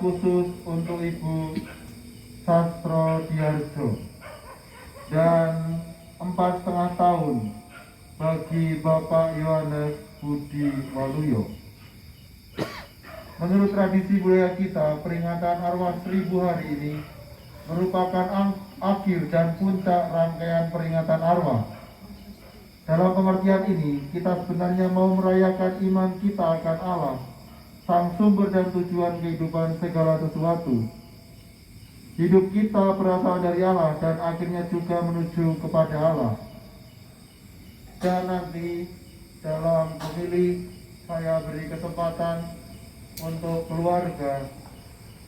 khusus untuk Ibu Sastro Diarjo dan 4,5 tahun bagi Bapak Yohanes Budi Waluyo. Menurut tradisi budaya kita, peringatan arwah 1000 hari ini merupakan akhir dan puncak rangkaian peringatan arwah. Dalam pengertian ini, kita sebenarnya mau merayakan iman kita akan Allah, sang sumber dan tujuan kehidupan segala sesuatu. Hidup kita berasal dari Allah dan akhirnya juga menuju kepada Allah. Dan nanti dalam pemilih saya beri kesempatan untuk keluarga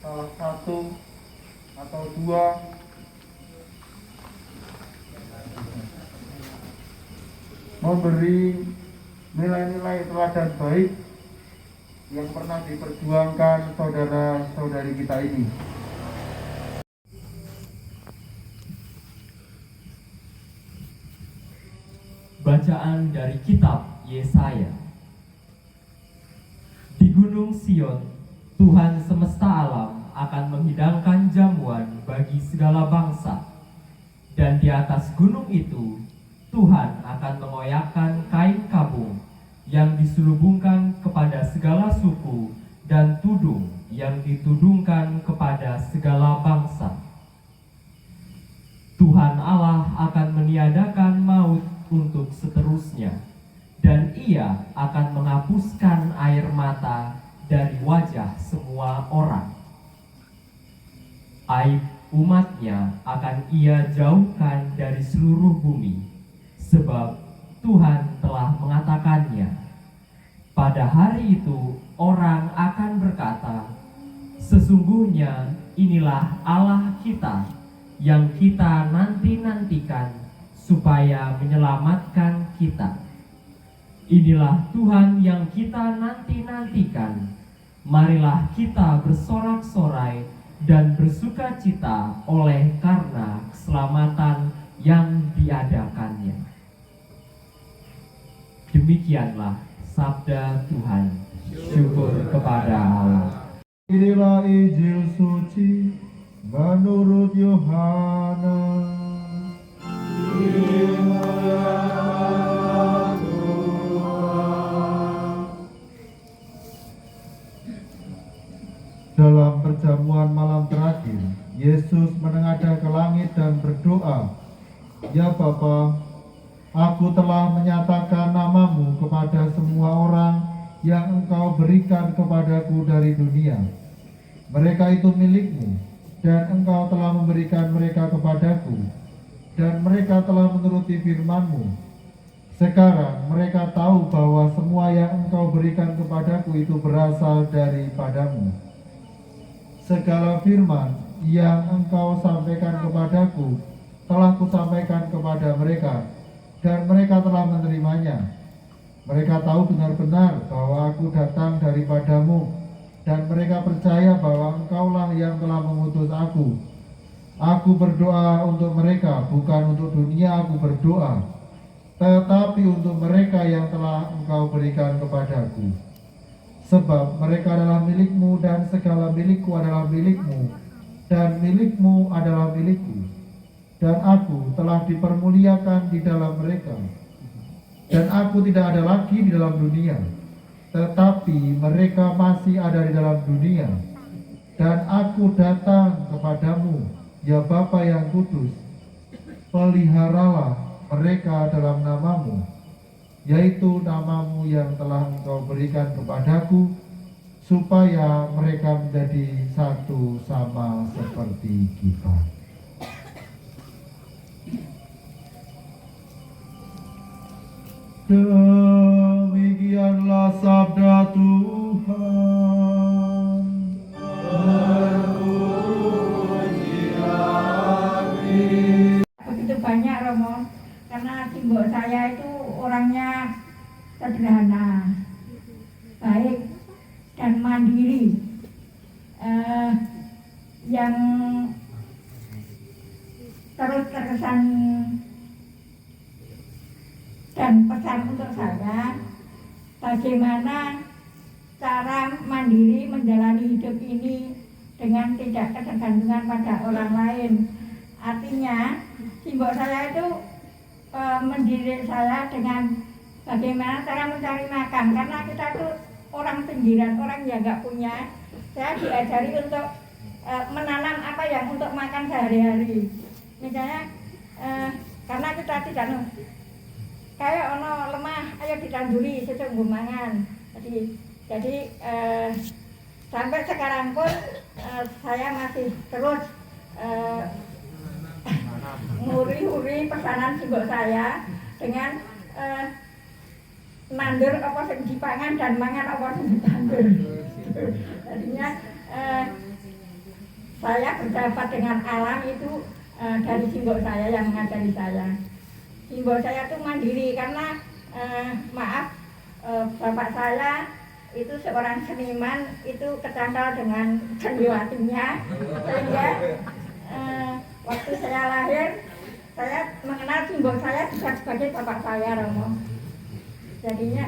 salah satu atau dua memberi nilai-nilai teladan baik yang pernah diperjuangkan saudara-saudari kita ini. Bacaan dari kitab Yesaya. Di Gunung Sion, Tuhan semesta alam akan menghidangkan jamuan bagi segala bangsa, dan di atas gunung itu Tuhan akan mengoyakkan kain kabung yang diselubungkan kepada segala suku dan tudung yang ditudungkan kepada segala bangsa. Tuhan Allah akan meniadakan maut untuk seterusnya, dan Ia akan menghapuskan air mata dari wajah semua orang. Aib umatnya akan Ia jauhkan dari seluruh bumi, sebab Tuhan telah mengatakannya. Pada hari itu orang akan berkata, sesungguhnya inilah Allah kita yang kita nanti-nantikan supaya menyelamatkan kita. Inilah Tuhan yang kita nanti-nantikan. Marilah kita bersorak-sorai dan bersukacita oleh karena keselamatan yang diadakannya. Demikianlah sabda Tuhan. Syukur kepada Allah. Inilah Injil suci menurut Yohanes. Dalam perjamuan malam terakhir, Yesus menengadah ke langit dan berdoa, "Ya Bapa, Aku telah menyatakan namamu kepada semua orang yang Engkau berikan kepadaku dari dunia. Mereka itu milikmu, dan Engkau telah memberikan mereka kepadaku, dan mereka telah menuruti firman-Mu. Sekarang mereka tahu bahwa semua yang Engkau berikan kepadaku itu berasal daripadamu. Segala firman yang Engkau sampaikan kepadaku telah Kusampaikan kepada mereka, dan mereka telah menerimanya. Mereka tahu benar-benar bahwa Aku datang daripadamu, dan mereka percaya bahwa Engkaulah yang telah mengutus Aku. Aku berdoa untuk mereka, bukan untuk dunia Aku berdoa, tetapi untuk mereka yang telah Engkau berikan kepadaku. Sebab mereka adalah milik-Mu, dan segala milik-Ku adalah milik-Mu, dan milik-Mu adalah milik-Ku. Dan Aku telah dipermuliakan di dalam mereka. Dan Aku tidak ada lagi di dalam dunia, tetapi mereka masih ada di dalam dunia. Dan Aku datang kepadamu, ya Bapa yang kudus. Peliharalah mereka dalam namamu, yaitu namamu yang telah Engkau berikan kepadaku, supaya mereka menjadi satu sama seperti kita. Demikianlah sabda Tuhan. Begitu banyak Romo, karena simbol saya itu orangnya sederhana, baik dan mandiri, yang terus terkesan. Dan pesan untuk saya, bagaimana cara mandiri menjalani hidup ini dengan tidak ketergantungan pada orang lain. Artinya simbol saya itu mendidik saya dengan bagaimana cara mencari makan, karena kita tuh orang pinggiran, orang yang nggak punya. Saya diajari untuk menanam apa yang untuk makan sehari-hari. Misalnya karena kita tidak kayak ono lemah, ayo ditanduri sesuk nggo mangan. Jadi sampai sekarang pun saya masih terus nguri-uri pesanan simbol saya dengan nandur apa sing dipangan dan mangan apa sing ditandur. Jadinya saya berdapat dengan alam itu dari simbol saya yang mengajari saya. Simbol saya itu mandiri karena maaf bapak saya itu seorang seniman, itu kecantol dengan seniwatinya, sehingga waktu saya lahir saya mengenal simbol saya juga sebagai bapak saya, Romo. Jadinya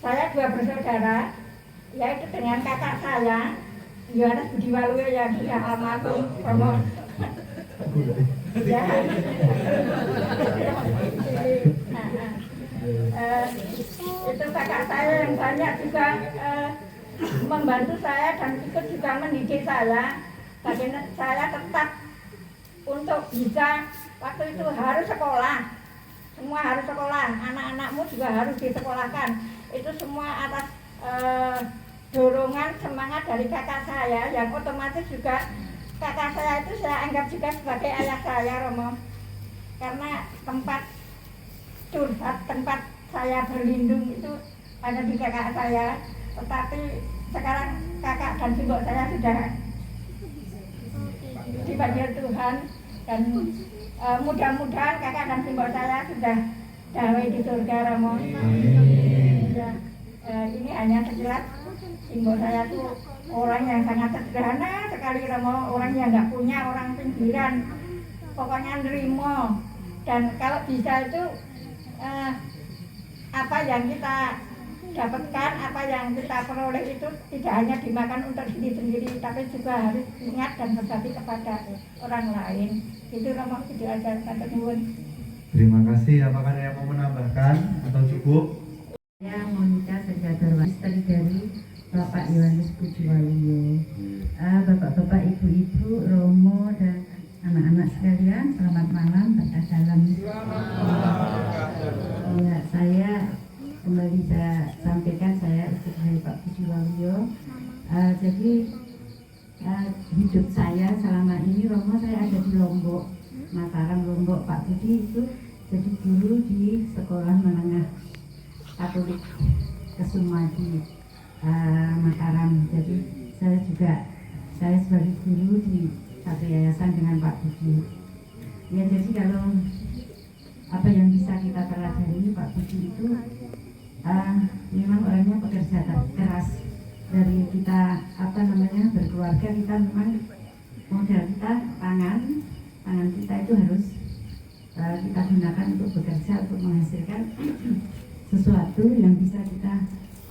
saya dua bersaudara, yaitu dengan kakak saya Yohanes Budi Waluyo yang sudah almarhum, Romo. Ya. Itu kakak saya yang banyak juga membantu saya dan ikut juga mendidik saya. Bagaimana saya tetap untuk bisa waktu itu harus sekolah, semua harus sekolah, anak-anakmu juga harus disekolahkan. Itu semua atas dorongan semangat dari kakak saya, yang otomatis juga kakak saya itu saya anggap juga sebagai ayah saya, Romo. Karena tempat curhat, tempat saya berlindung itu ada di kakak saya. Tetapi sekarang kakak dan simbol saya sudah dipanggil Tuhan, dan mudah-mudahan kakak dan simbol saya sudah damai di surga, Romo. Ya, ini hanya sekilas simbol saya tuh orang yang sangat sederhana sekali, Romo. Orang yang nggak punya, orang pinggiran, pokoknya nerimo. Dan kalau bisa itu apa yang kita dapatkan, apa yang kita peroleh itu tidak hanya dimakan untuk diri sendiri, tapi juga harus ingat dan berbagi kepada orang lain. Itu Romo diajarkan tersebut. Terima kasih. Apakah ada yang mau menambahkan atau cukup? Saya Monica Sejahtera, istri dari Bapak Yohanes Budi Waluyo. Bapak-bapak, ibu-ibu, Romo dan anak-anak sekalian, selamat malam, berkah dalam. Ya, saya kembali saya sampaikan, saya istri dari Pak Budi Waluyo. Jadi hidup saya selama ini, Romo, saya ada di Lombok, Mataram, Lombok. Pak Budi itu jadi guru di sekolah menengah Katolik Kesuma di Mataram. Jadi saya sebagai guru di satu yayasan dengan Pak Budi. Ya, jadi kalau apa yang bisa kita pelajari, Pak Budi itu memang orangnya pekerja keras. Dari kita berkeluarga, kita memang modal kita tangan kita itu harus kita gunakan untuk bekerja, untuk menghasilkan sesuatu yang bisa kita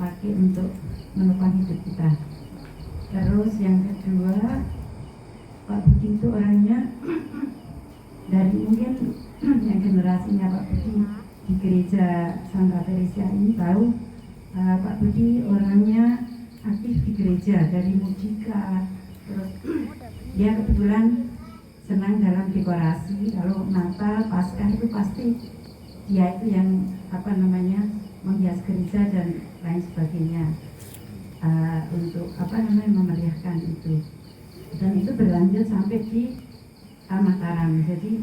pakai untuk menopang hidup kita. Terus yang kedua, Pak Budi itu orangnya dari mungkin yang generasinya Pak Budi di gereja Santa Teresia ini tahu, Pak Budi orangnya aktif di gereja dari mujika. Terus dia kebetulan senang dalam dekorasi. Kalau Natal, Paskah itu pasti dia itu yang menghias gereja dan lain sebagainya, untuk memeriahkan itu. Dan itu berlanjut sampai di Mataram. Jadi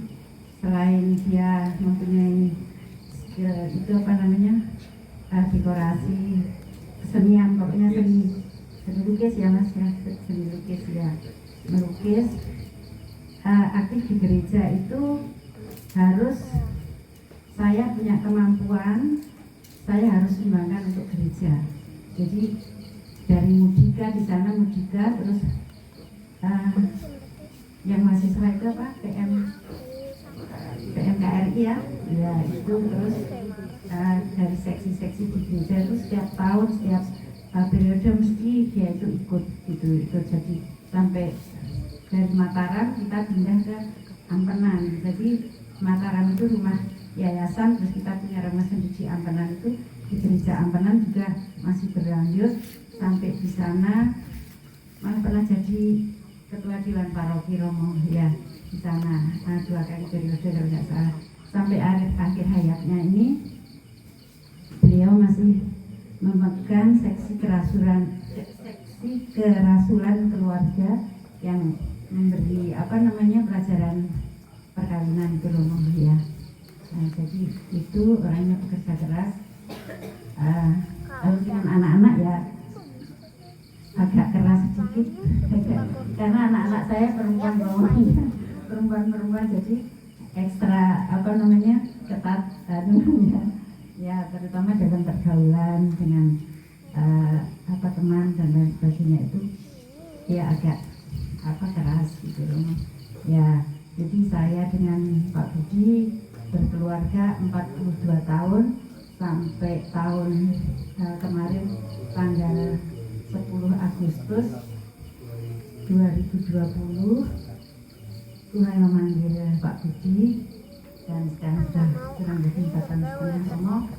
selain dia mempunyai skill itu dekorasi, kesenian, pokoknya seni lukis ya Mas ya, seni lukis ya, melukis, aktif di gereja itu harus saya punya kemampuan, saya harus sumbangkan untuk gereja. Jadi dari mudika, di sana mudika, terus yang mahasiswa itu PMKRI ya itu, terus dari seksi-seksi di gereja itu setiap tahun, setiap periode mesti dia itu ikut gitu. Jadi sampai dari Mataram kita pindah ke Ampenan. Jadi Mataram itu rumah yayasan, terus kita punya rumah sendiri di Ampenan. Itu di gereja Ampenan juga masih berlanjut sampai di sana, malah pernah jadi ketua Dewan Paroki Romo ya di sana 2 kali periode kalau nggak salah. Sampai akhir hayatnya ini beliau masih memegang seksi kerasulan keluarga yang memberi pelajaran perkawinan itu Romo ya. Jadi itu orangnya pekerja keras. Kalau dengan anak-anak ya agak keras sedikit karena anak-anak saya perempuan jadi ekstra ketat ya terutama dalam pergaulan dengan teman dan lain sebagainya itu ya agak keras gitu ya. Jadi saya dengan Pak Budi berkeluarga 42 tahun sampai tahun kemarin tanggal 10 Agustus 2020 Tuhan memanggil Pak Budi dan sekarang sudah kurang lebih 4 tahun setengah Romo.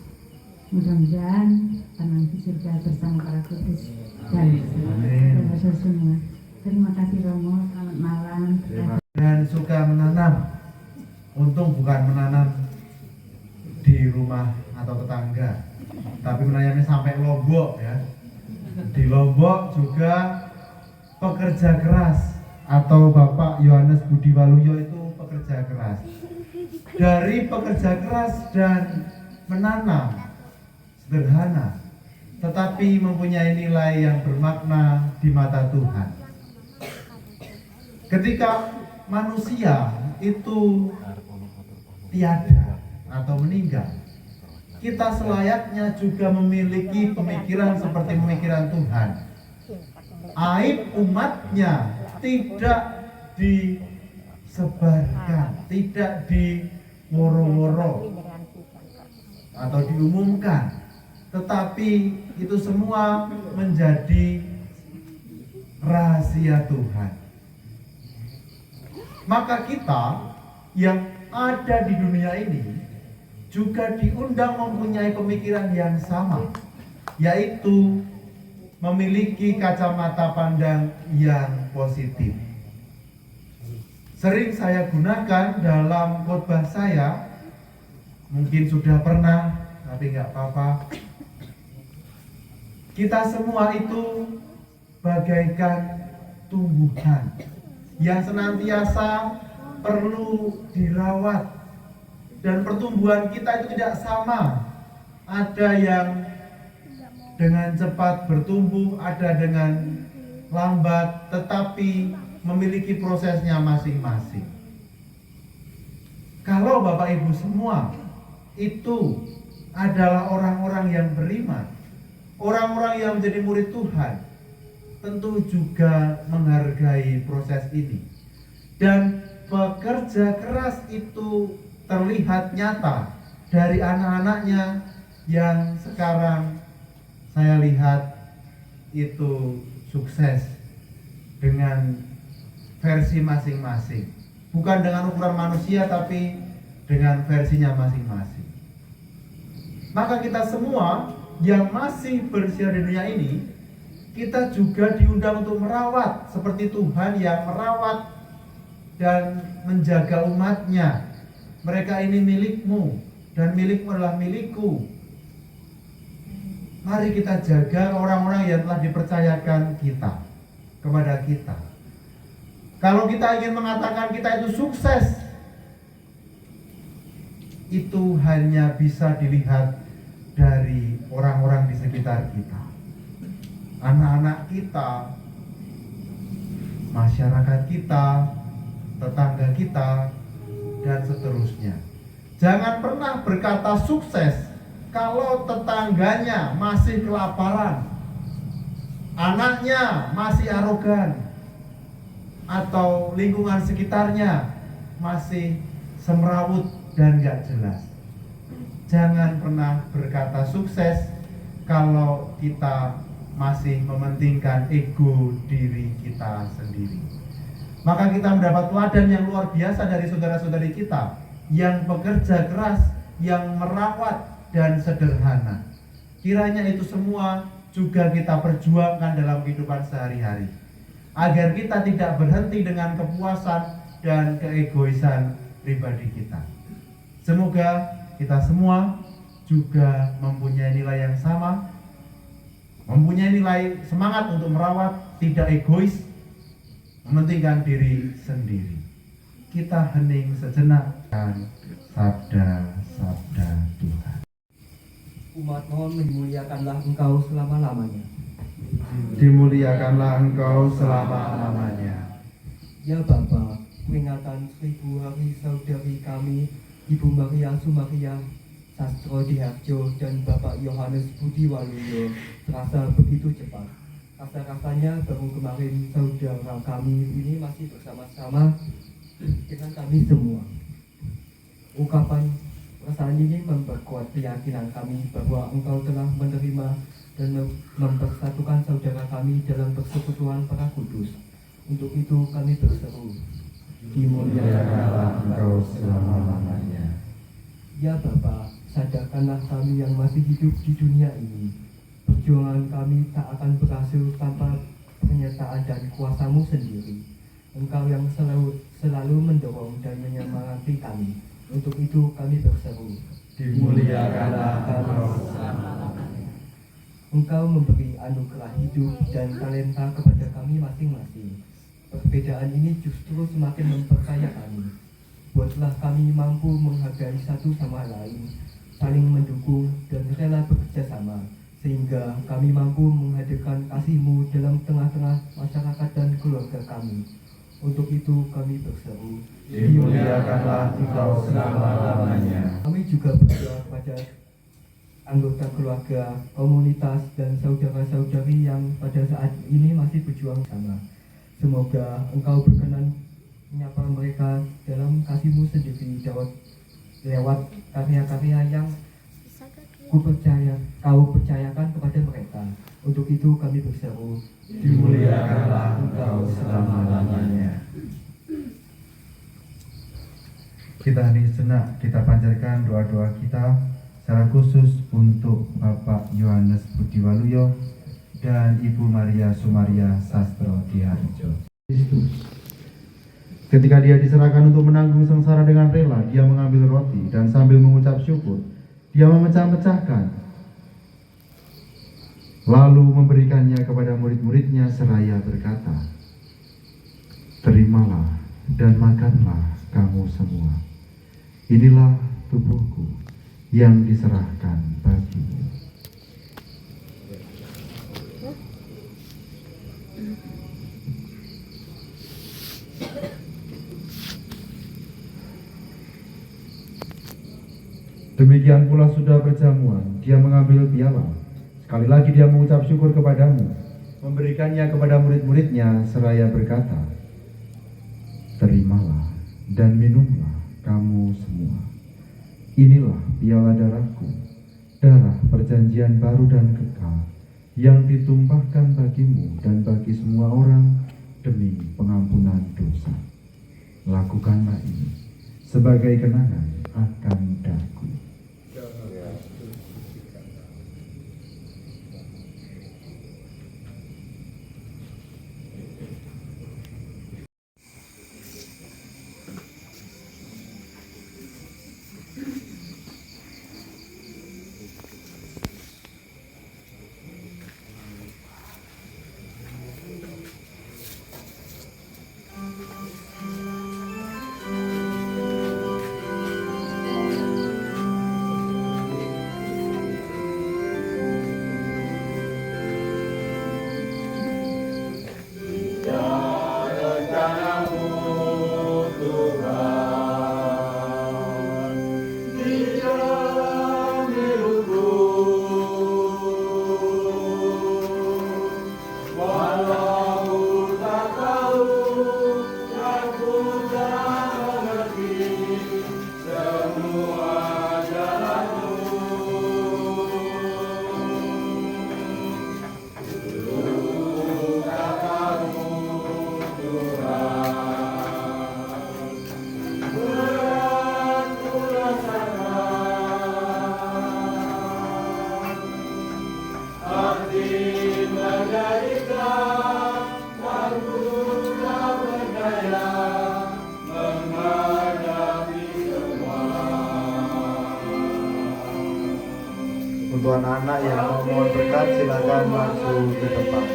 Mudah-mudahan tenang di surga bersama para kudus dan saudara semua. Terima kasih Romo, selamat malam. Dan suka menanam. Untung bukan menanam di rumah atau tetangga, tapi menanamnya sampai Lombok ya. Di Lombok juga pekerja keras, atau Bapak Yohanes Budi Waluyo itu pekerja keras. Dari pekerja keras dan menanam sederhana, tetapi mempunyai nilai yang bermakna di mata Tuhan. Ketika manusia itu tiada atau meninggal, kita selayaknya juga memiliki pemikiran seperti pemikiran Tuhan. Aib umatnya tidak disebarkan, tidak diworo-woro atau diumumkan, tetapi itu semua menjadi rahasia Tuhan. Maka kita yang ada di dunia ini juga diundang mempunyai pemikiran yang sama, yaitu memiliki kacamata pandang yang positif. Sering saya gunakan dalam khotbah saya, mungkin sudah pernah, tapi nggak apa-apa. Kita semua itu bagaikan tumbuhan yang senantiasa perlu dirawat, dan pertumbuhan kita itu tidak sama. Ada yang dengan cepat bertumbuh, ada dengan lambat, tetapi memiliki prosesnya masing-masing. Kalau Bapak Ibu semua itu adalah orang-orang yang beriman, orang-orang yang menjadi murid Tuhan, tentu juga menghargai proses ini. Dan pekerja keras itu terlihat nyata dari anak-anaknya yang sekarang saya lihat itu sukses dengan versi masing-masing. Bukan dengan ukuran manusia, tapi dengan versinya masing-masing. Maka kita semua yang masih berusia di dunia ini, kita juga diundang untuk merawat seperti Tuhan yang merawat dan menjaga umatnya. Mereka ini milikmu dan milikmu adalah milikku. Mari kita jaga orang-orang yang telah dipercayakan kita kepada kita. Kalau kita ingin mengatakan kita itu sukses, itu hanya bisa dilihat dari orang-orang di sekitar kita. Anak-anak kita, masyarakat kita, tetangga kita, dan seterusnya. Jangan pernah berkata sukses kalau tetangganya masih kelaparan, anaknya masih arogan, atau lingkungan sekitarnya masih semrawut dan gak jelas. Jangan pernah berkata sukses kalau kita masih mementingkan ego diri kita sendiri. Maka kita mendapat teladan yang luar biasa dari saudara-saudari kita yang bekerja keras, yang merawat dan sederhana. Kiranya itu semua juga kita perjuangkan dalam kehidupan sehari-hari, agar kita tidak berhenti dengan kepuasan dan keegoisan pribadi kita. Semoga kita semua juga mempunyai nilai yang sama, mempunyai nilai semangat untuk merawat, tidak egois, mementingkan diri sendiri. Kita hening sejenak dan sabda-sabda Tuhan. Umat mohon memuliakanlah Engkau selama-lamanya. Dimuliakanlah Engkau selama-lamanya. Ya Bapa, peringatan 1000 hari saudari kami, Ibu Maria Sumaria Sastro Diharjo dan Bapak Yohanes Budi Waluyo terasa begitu cepat. Rasa-rasanya baru kemarin saudara kami ini masih bersama-sama dengan kami semua. Ungkapan perasaan ini memperkuat keyakinan kami bahwa Engkau telah menerima dan mempersatukan saudara kami dalam persekutuan para kudus. Untuk itu kami berseru, Dimuliakanlah Engkau selama-lamanya. Ya Bapa, sadarkanlah kami yang masih hidup di dunia ini. Perjuangan kami tak akan berhasil tanpa penyertaan dan kuasa-Mu sendiri. Engkau yang selalu mendorong dan menyemangati kami. Untuk itu kami berseru, Dimuliakanlah Engkau selama-lamanya. Engkau memberi anugerah hidup dan talenta kepada kami masing-masing. Perbedaan ini justru semakin memperkaya kami. Buatlah kami mampu menghargai satu sama lain, saling mendukung dan rela bekerja sama, sehingga kami mampu menghadirkan kasih-Mu dalam tengah-tengah masyarakat dan keluarga kami. Untuk itu kami berseru, Dimuliakanlah Engkau selama-lamanya. Kami juga berdoa kepada anggota keluarga, komunitas, dan saudara-saudari yang pada saat ini masih berjuang sama. Semoga Engkau berkenan menyapa mereka dalam kasih-Mu sendiri lewat karya-karya yang Kau percayakan kepada mereka. Untuk itu kami berseru, Dimuliakanlah Engkau selama-lamanya. Kita hening sejenak, kita panjatkan doa-doa kita secara khusus untuk Bapak Yohanes Budi Waluyo dan Ibu Maria Sumaria Sastro Diharjo. Ketika dia diserahkan untuk menanggung sengsara dengan rela, dia mengambil roti dan sambil mengucap syukur, dia memecah-mecahkan, lalu memberikannya kepada murid-muridnya seraya berkata, "Terimalah dan makanlah kamu semua. Inilah tubuhku yang diserahkan bagimu." Demikian pula sudah berjamuan, dia mengambil piala. Sekali lagi dia mengucap syukur kepadamu, memberikannya kepada murid-muridnya seraya berkata, "Terimalah dan minumlah kamu semua. Inilah piala darahku, darah perjanjian baru dan kekal, yang ditumpahkan bagimu dan bagi semua orang demi pengampunan dosa. Lakukanlah ini sebagai kenangan akan daku." Untuk anak-anak yang mau mohon berkat silakan maju ke depan.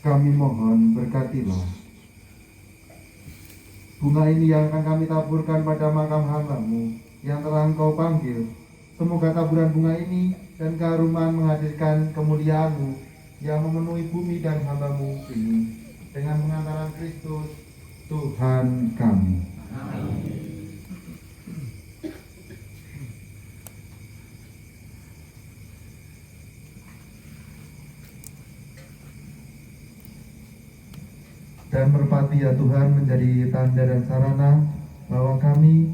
Kami mohon berkatilah bunga ini yang akan kami taburkan pada makam hamba-Mu yang telah Engkau panggil. Semoga taburan bunga ini dan keharuman menghadirkan kemuliaan-Mu yang memenuhi bumi dan hamba-Mu ini dengan pengantaran Kristus Tuhan kami. Dan merpati ya Tuhan menjadi tanda dan sarana bahwa kami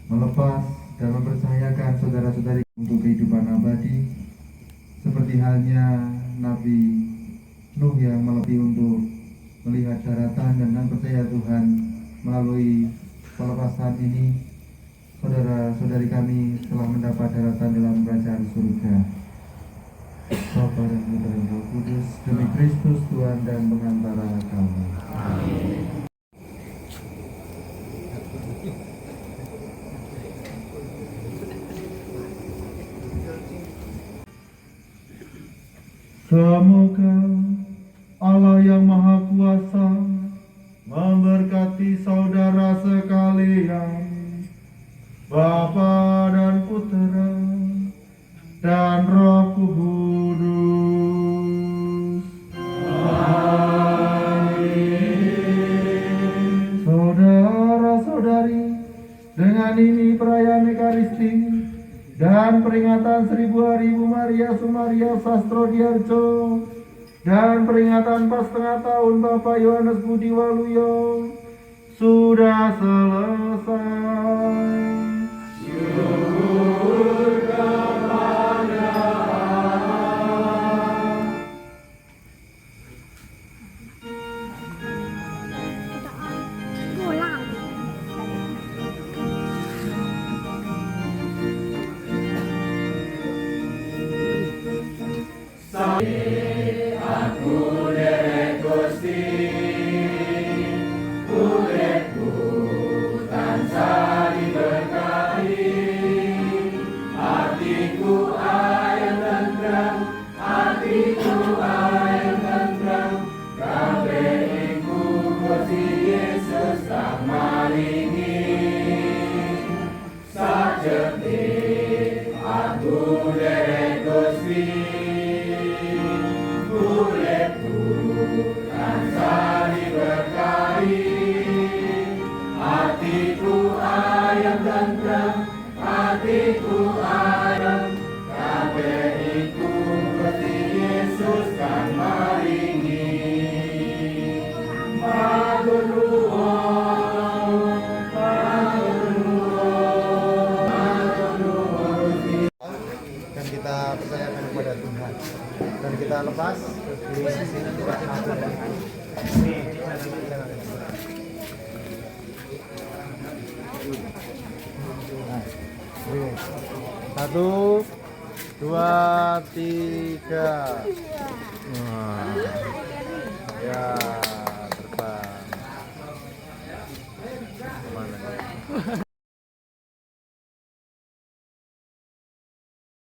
melepas dan mempercayakan saudara-saudari untuk kehidupan abadi, seperti halnya Nabi Nuh yang melebihi untuk melihat daratan, dan dengan percaya Tuhan melalui pelepasan ini saudara-saudari kami telah mendapat daratan dalam kerajaan surga. Bapa dan Putra dan Roh Kudus, demi Kristus Tuhan dan pengantara kami. Amin. Semoga Allah yang Maha Kuasa memberkati saudara sekalian, Bapa dan Putra dan Roh Kudus. Amin. Saudara-saudari, dengan ini perayaan Ekaristi dan peringatan 1000 hari Ibu Maria Sumaria Sastro Diarjo dan peringatan pas setengah tahun Bapak Yohanes Budi Waluyo sudah selesai. Syukur kepada aku derek Gusti, uripku tansah diberkahi, hatiku ayem tentrem, hatiku ayem tentrem, kabeh iku Gusti Yesus tak maringi. Sajetik aku derek Gusti, uripku tansah diberkahi, hatiku ayem tentrem, hatiku ayem, kabeh iku Gusti Yesus kang maringi. Matur nuwun, matur nuwun, matur nuwun. Dan kita percayakan kepada Tuhan, dan kita lepas di sisi satu, dua, tiga. Ya.